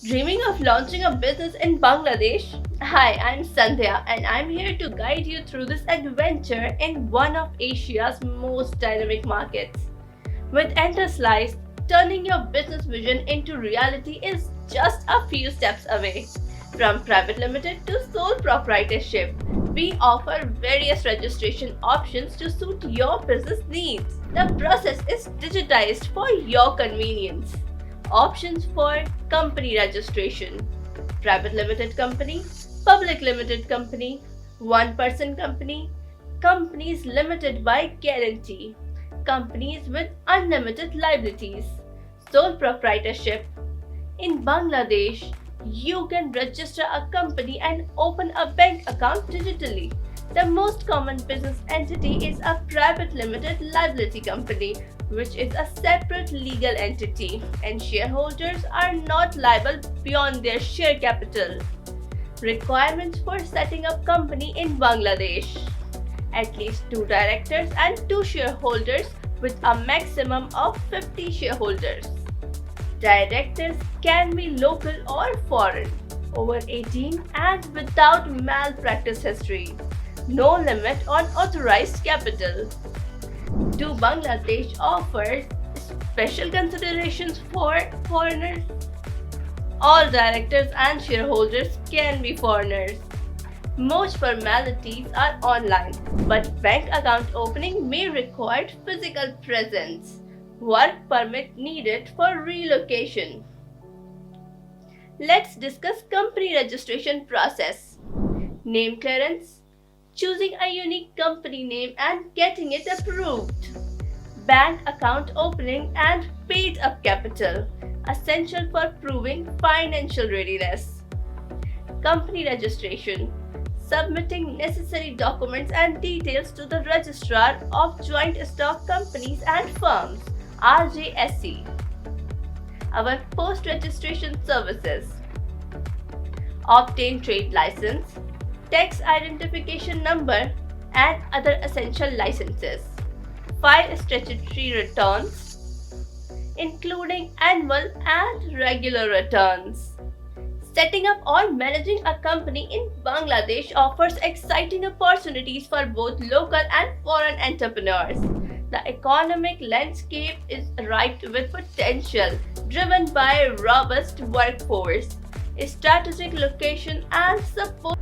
Dreaming of launching a business in Bangladesh? Hi, I'm Sandhya and I'm here to guide you through this adventure in one of Asia's most dynamic markets. With Enterslice, turning your business vision into reality is just a few steps away. From private limited to sole proprietorship, we offer various registration options to suit your business needs. The process is digitized for your convenience. Options for company registration: private limited company, public limited company, one person company, companies limited by guarantee, companies with unlimited liabilities, sole proprietorship. In Bangladesh, you can register a company and open a bank account digitally. The most common business entity is a private limited liability company, which is a separate legal entity, and shareholders are not liable beyond their share capital. Requirements for setting up company in Bangladesh: at least 2 directors and 2 shareholders with a maximum of 50 shareholders. Directors can be local or foreign, over 18 and without malpractice history. No limit on authorized capital. Do Bangladesh offers special considerations for foreigners? All directors and shareholders can be foreigners. Most formalities are online, but bank account opening may require physical presence. Work permit needed for relocation. Let's discuss company registration process. Name clearance: choosing a unique company name and getting it approved. Bank account opening and paid up capital, essential for proving financial readiness. Company registration: submitting necessary documents and details to the Registrar of Joint Stock Companies and Firms (RJSC). Our post-registration services: obtain trade license, tax identification number, and other essential licenses. File statutory returns, including annual and regular returns. Setting up or managing a company in Bangladesh offers exciting opportunities for both local and foreign entrepreneurs. The economic landscape is ripe with potential, driven by a robust workforce, strategic location, and support.